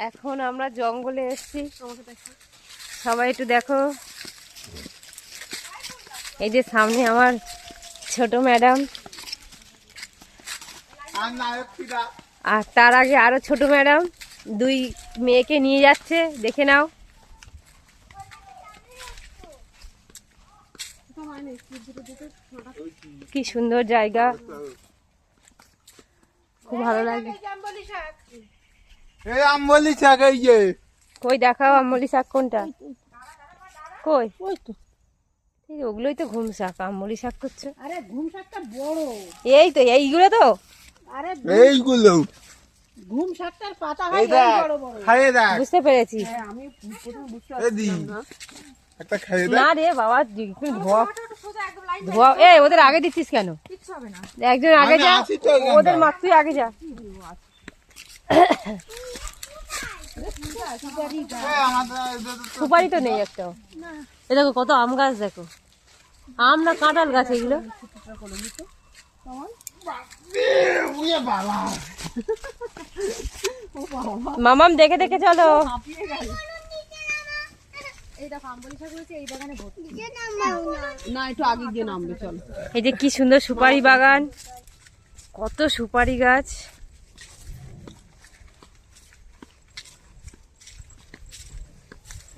এখন আমরা জঙ্গলে এসেছি, সবাই একটু দেখো। এই যে সামনে আমার ছোট ম্যাডাম, আর তার আগে আরো ছোট ম্যাডাম দুই মেয়েকে নিয়ে যাচ্ছে, দেখে নাও। কি সুন্দর জায়গা, খুব ভালো লাগে। কই দেখাও আমলি শাক কোনটা, কই? ওগুলোই তো ঘুম শাক, আমলি শাক করছো? আরে ঘুম শাকটা বড়। এই তো এইগুলো তো, আরে এইগুলো ঘুম শাকটার পাতা হয় বড় বড়। খাইয়ে দেখ। বুঝতে পেরেছি। হ্যাঁ আমি প্রথম বুঝতে পারছিলাম না। একটা খাইয়ে দেখ। না রে বাবা, ধোয়া ধোয়া। এই ওদের আগে দিচ্ছিস কেন? কিচ্ছু হবে না। একজন আগে আমি যা, আছি তো এখানটায়। ওদের মাখ, তুই আগে যা। সুপারি তো নেই একটাও। এ দেখো কত আম গাছ, দেখো আম না কাঁঠাল গাছ এগুলো। মামাম দেখে দেখে চলো। না একটু আগে গিয়ে নামবে চল। এই যে কি সুন্দর সুপারি বাগান, কত সুপারি গাছ।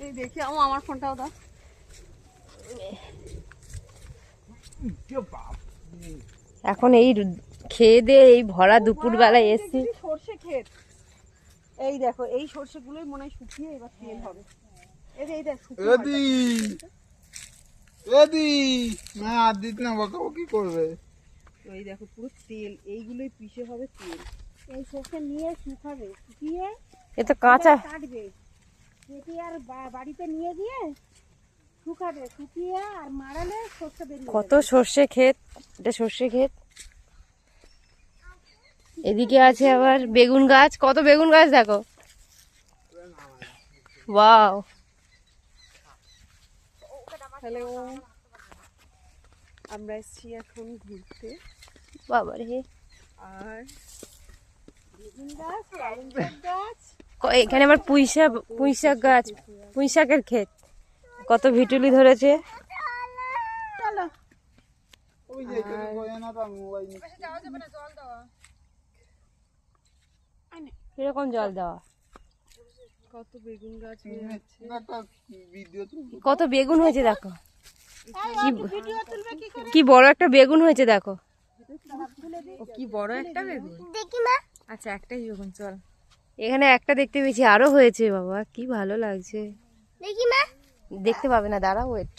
এই দেখি আমার ফোনটাও দাও। এখন এই খেয়ে দিয়ে এই ভরা দুপুর বেলায় এসছি। সর্ষে ক্ষেত, এই দেখো এই সর্ষে গুলোই মনে হয় শুকিয়ে এবার তেল হবে। এই যে এই দেখ শুকিয়ে এদি এদি না দিত না, বকাবকি করবে। এই দেখো পুরো তেল, এইগুলোই পিষে হবে তেল। এই সর্ষে নিয়ে শুকাবে, শুকিয়ে এ তো কাঁচা। কাটবে, কেটে আর বাড়িতে নিয়ে গিয়ে শুকাবে, শুকিয়ে আর মারালে সর্ষে বেরিয়ে কত সর্ষে ক্ষেত, এটা সর্ষে ক্ষেত। এদিকে আছে আবার বেগুন গাছ, কত বেগুন গাছ দেখো। ওয়াও। হ্যালো, আমরা এসেছি এখন ঘুরতে। বাবারে, আর বেগুন গাছ, পালং শাক গাছ, এখানে আবার পুঁইশাক গাছ, পুঁইশাকের ক্ষেত। কত ভিটুলি ধরেছে। চলো ওই যে এখানে কয় না, তার মোবাইল কিরকম জল দেওয়া। কত বেগুন গাছ একটা ভিডিও তুলবো। কত বেগুন হয়েছে দেখো, কি বড় একটা বেগুন হয়েছে দেখো। কি বড় একটা বেগুন। আচ্ছা একটাই বেগুন, চল। এখানে একটা দেখতে পেয়েছি, আরো হয়েছে। বাবা কি ভালো লাগছে। দেখতে পাবে না, দাঁড়া ওয়েট।